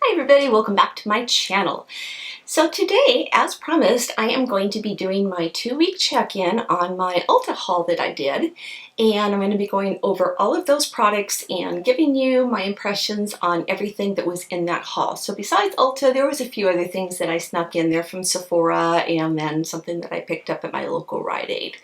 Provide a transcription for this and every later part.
Hi everybody, welcome back to my channel. So today, as promised, I am going to be doing my 2-week check-in on my Ulta haul that I did. And I'm going to be going over all of those products and giving you my impressions on everything that was in that haul. So besides Ulta, there was a few other things that I snuck in there from Sephora and then something that I picked up at my local Rite Aid.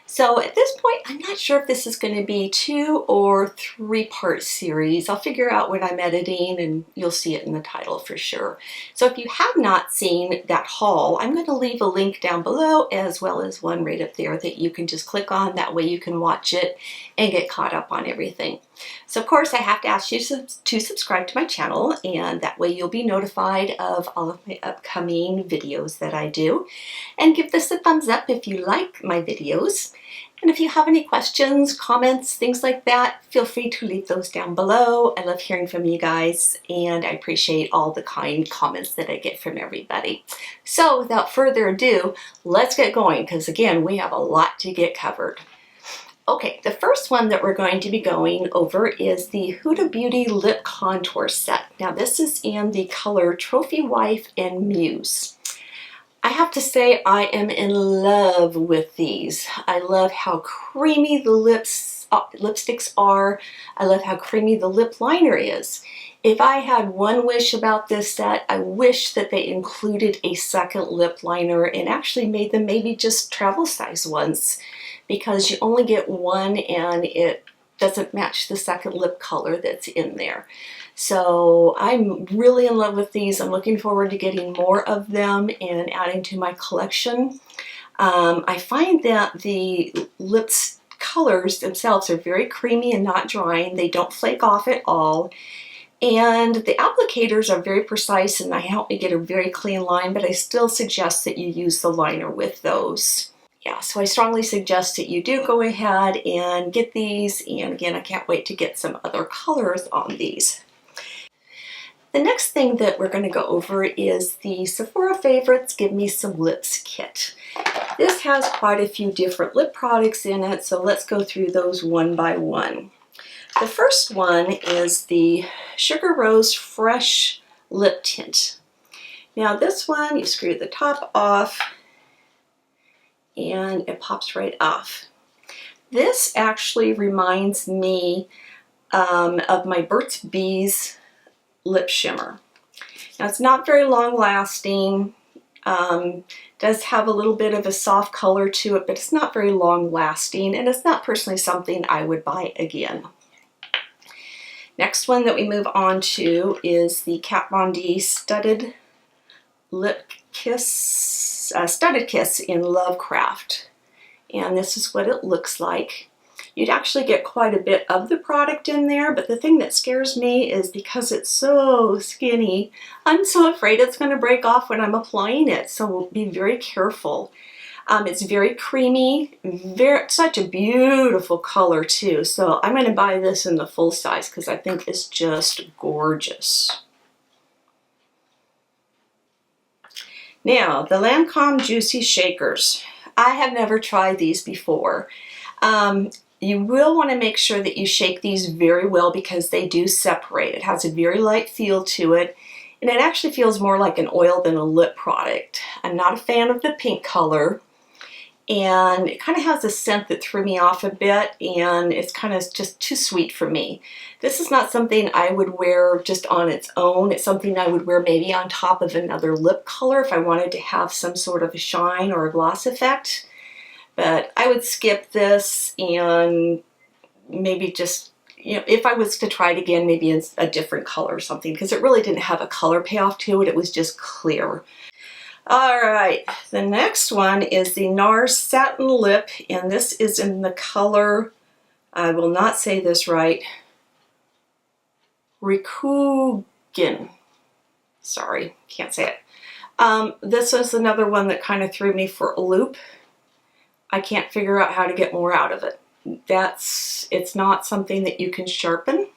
So at this point, I'm not sure if this is going to be 2 or 3-part series. I'll figure out when I'm editing and you'll see it in the title for sure. So if you have not seen that haul, I'm going to leave a link down below as well as one right up there that you can just click on. That way you can watch it and get caught up on everything. So of course I have to ask you to subscribe to my channel, and that way you'll be notified of all of my upcoming videos that I do. And give this a thumbs up if you like my videos. And if you have any questions, comments, things like that, feel free to leave those down below. I love hearing from you guys, and I appreciate all the kind comments that I get from everybody. So without further ado, let's get going, because again, we have a lot to get covered. Okay, the first one that we're going to be going over is the Huda Beauty Lip Contour Set. Now this is in the color Trophy Wife and Muse. I have to say I am in love with these. I love how creamy the lipsticks are. I love how creamy the lip liner is. If I had one wish about this set, I wish that they included a second lip liner and actually made them maybe just travel size ones, because you only get one and it doesn't match the second lip color that's in there. So I'm really in love with these. I'm looking forward to getting more of them and adding to my collection. I find that the lips colors themselves are very creamy and not drying. They don't flake off at all. And the applicators are very precise and they help me get a very clean line, but I still suggest that you use the liner with those. Yeah, so I strongly suggest that you do go ahead and get these. And again, I can't wait to get some other colors on these. The next thing that we're going to go over is the Sephora Favorites Give Me Some Lips kit. This has quite a few different lip products in it, so let's go through those one by one. The first one is the Sugar Rose Fresh Lip Tint. Now this one, you screw the top off and it pops right off. This actually reminds me of my Burt's Bees lip shimmer. Now it's not very long lasting, does have a little bit of a soft color to it, but it's not very long lasting, and it's not personally something I would buy again. Next one that we move on to is the Kat Von D Studded Kiss in Lovecraft, and this is what it looks like. You'd actually get quite a bit of the product in there, but the thing that scares me is because it's so skinny, I'm so afraid it's going to break off when I'm applying it, so be very careful. It's very creamy, such a beautiful color too, so I'm going to buy this in the full size because I think it's just gorgeous. Now, the Lancôme Juicy Shakers. I have never tried these before. You will want to make sure that you shake these very well because they do separate. It has a very light feel to it, and it actually feels more like an oil than a lip product. I'm not a fan of the pink color, and it kind of has a scent that threw me off a bit, and it's kind of just too sweet for me. This is not something I would wear just on its own. It's something I would wear maybe on top of another lip color if I wanted to have some sort of a shine or a gloss effect. But I would skip this and maybe just, if I was to try it again, maybe in a different color or something, because it really didn't have a color payoff to it. It was just clear. All right, the next one is the NARS Satin Lip, and this is in the color, I will not say this right, Rikukien. Sorry, can't say it. This is another one that kind of threw me for a loop. I can't figure out how to get more out of it. It's not something that you can sharpen.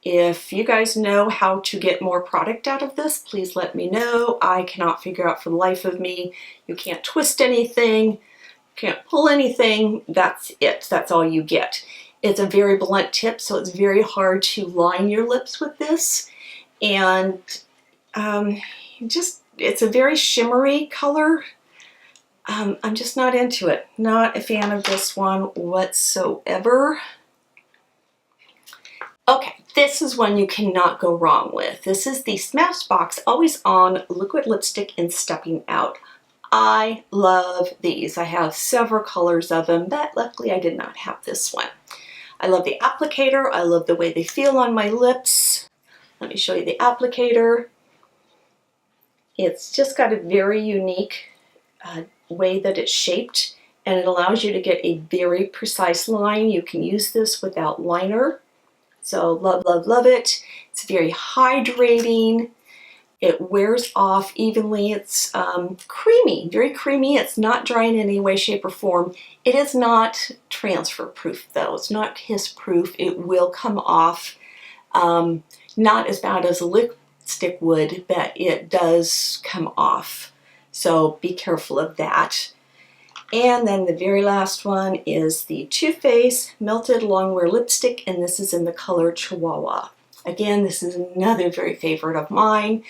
If you guys know how to get more product out of this, please let me know. I cannot figure out for the life of me. You can't twist anything, can't pull anything. That's it. That's all you get. It's a very blunt tip, so it's very hard to line your lips with this. And it's a very shimmery color. I'm just not into it. Not a fan of this one whatsoever. Okay, this is one you cannot go wrong with. This is the Smashbox Always On Liquid Lipstick in Stepping Out. I love these. I have several colors of them, but luckily I did not have this one. I love the applicator. I love the way they feel on my lips. Let me show you the applicator. It's just got a very unique way that it's shaped, and it allows you to get a very precise line. You can use this without liner. So love, love, love it. It's very hydrating. It wears off evenly. It's creamy, very creamy. It's not dry in any way, shape, or form. It is not transfer proof though. It's not kiss proof. It will come off. Not as bad as a lipstick would, but it does come off. So be careful of that. And then the very last one is the Too Faced Melted Longwear Lipstick, and this is in the color Chihuahua. Again, this is another very favorite of mine.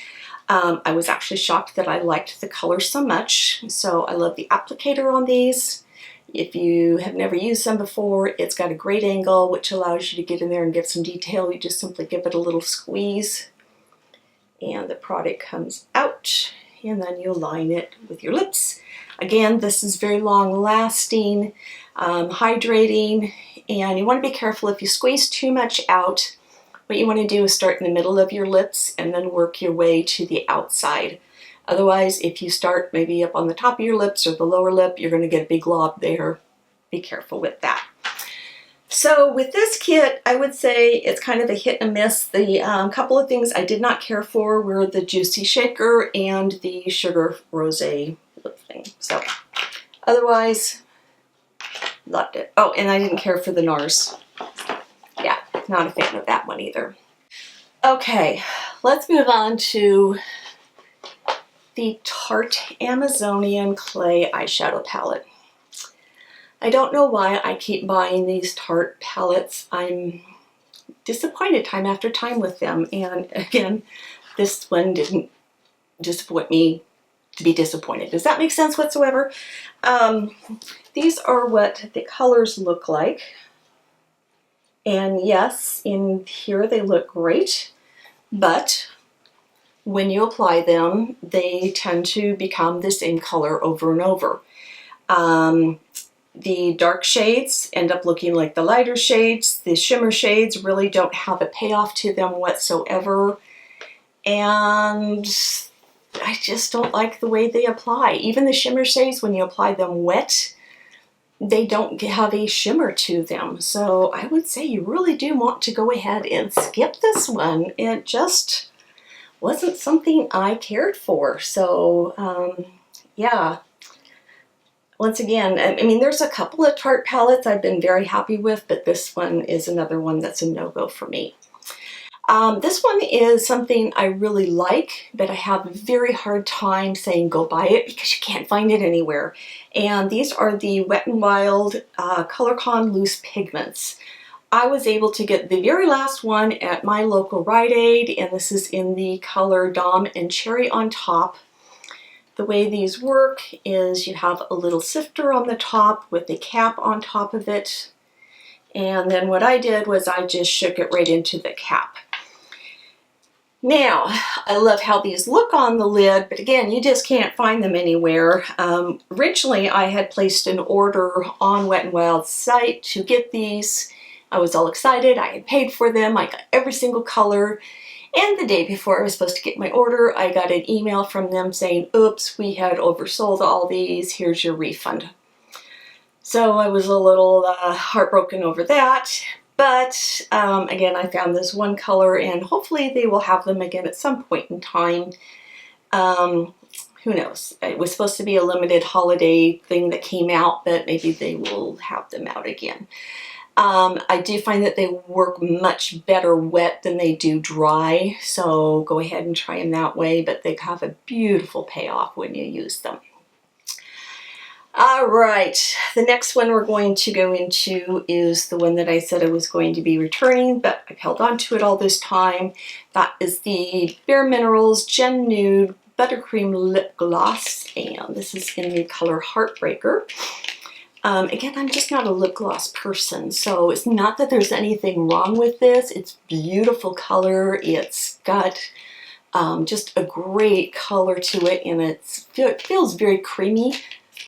I was actually shocked that I liked the color so much. So I love the applicator on these. If you have never used them before, it's got a great angle, which allows you to get in there and get some detail. You just simply give it a little squeeze, and the product comes out, and then you line it with your lips. Again, this is very long lasting, hydrating, and you want to be careful if you squeeze too much out. What you want to do is start in the middle of your lips and then work your way to the outside. Otherwise, if you start maybe up on the top of your lips or the lower lip, you're going to get a big glob there. Be careful with that. So with this kit, I would say it's kind of a hit and miss. The couple of things I did not care for were the Juicy Shaker and the Sugar Rosé lip thing. So otherwise, loved it. Oh, and I didn't care for the NARS. Yeah, not a fan of that one either. Okay, let's move on to the Tarte Amazonian Clay Eyeshadow Palette. I don't know why I keep buying these Tarte palettes. I'm disappointed time after time with them, and again, this one didn't disappoint me to be disappointed. Does that make sense whatsoever? These are what the colors look like, and yes, in here they look great, but when you apply them, they tend to become the same color over and over. The dark shades end up looking like the lighter shades. The shimmer shades really don't have a payoff to them whatsoever. And I just don't like the way they apply. Even the shimmer shades, when you apply them wet, they don't have a shimmer to them. So I would say you really do want to go ahead and skip this one. It just wasn't something I cared for. So yeah. Once again, I mean, there's a couple of Tarte palettes I've been very happy with, but this one is another one that's a no-go for me. This one is something I really like, but I have a very hard time saying go buy it because you can't find it anywhere. And these are the Wet n Wild ColorCon Loose Pigments. I was able to get the very last one at my local Rite Aid, and this is in the color Dom and Cherry on top. The way these work is you have a little sifter on the top with a cap on top of it. And then what I did was I just shook it right into the cap. Now, I love how these look on the lid, but again, you just can't find them anywhere. Originally, I had placed an order on Wet n Wild's site to get these. I was all excited. I had paid for them. I got every single color. And the day before I was supposed to get my order, I got an email from them saying, oops, we had oversold all these, here's your refund. So I was a little heartbroken over that, but again, I found this one color and hopefully they will have them again at some point in time. Who knows? It was supposed to be a limited holiday thing that came out, but maybe they will have them out again. I do find that they work much better wet than they do dry, so go ahead and try them that way, but they have a beautiful payoff when you use them. All right, the next one we're going to go into is the one that I said I was going to be returning, but I've held on to it all this time. That is the Bare Minerals Gem Nude Buttercream Lip Gloss, and this is in the color Heartbreaker. Again, I'm just not a lip gloss person, so it's not that there's anything wrong with this. It's beautiful color. It's got just a great color to it, and it feels very creamy.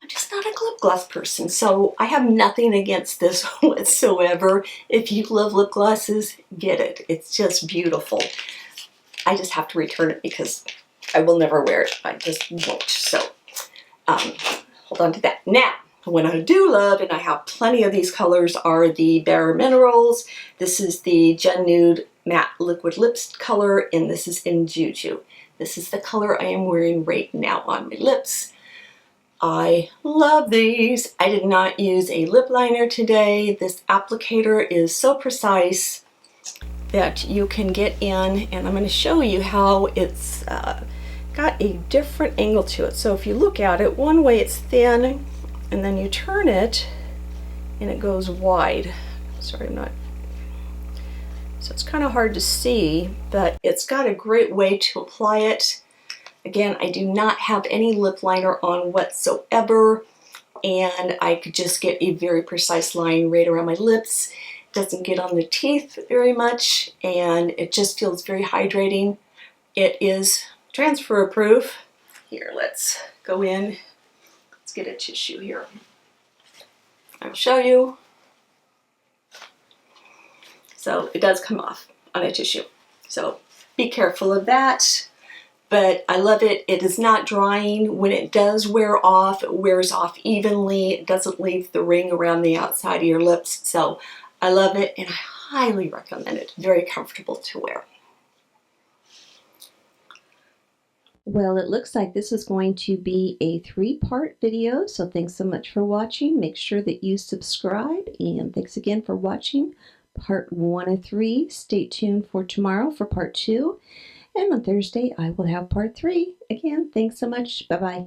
I'm just not a lip gloss person, so I have nothing against this whatsoever. If you love lip glosses, get it. It's just beautiful. I just have to return it because I will never wear it. I just won't. So hold on to that. Now, what I do love, and I have plenty of these colors, are the Bare Minerals. This is the Gen Nude Matte Liquid Lips color, and this is in Juju. This is the color I am wearing right now on my lips. I love these. I did not use a lip liner today. This applicator is so precise that you can get in, and I'm going to show you how it's got a different angle to it. So if you look at it, one way it's thin, and then you turn it and it goes wide. Sorry, I'm not. So it's kind of hard to see, but it's got a great way to apply it. Again, I do not have any lip liner on whatsoever, and I could just get a very precise line right around my lips. It doesn't get on the teeth very much, and it just feels very hydrating. It is transfer proof. Here, let's go in. Let's get a tissue here. I'll show you. So it does come off on a tissue. So be careful of that. But I love it. It is not drying. When it does wear off, it wears off evenly. It doesn't leave the ring around the outside of your lips. So I love it, and I highly recommend it. Very comfortable to wear. Well, it looks like this is going to be a 3-part video, so thanks so much for watching. Make sure that you subscribe, and thanks again for watching part 1 of 3. Stay tuned for tomorrow for part 2. And on Thursday, I will have part 3. Again, thanks so much. Bye-bye.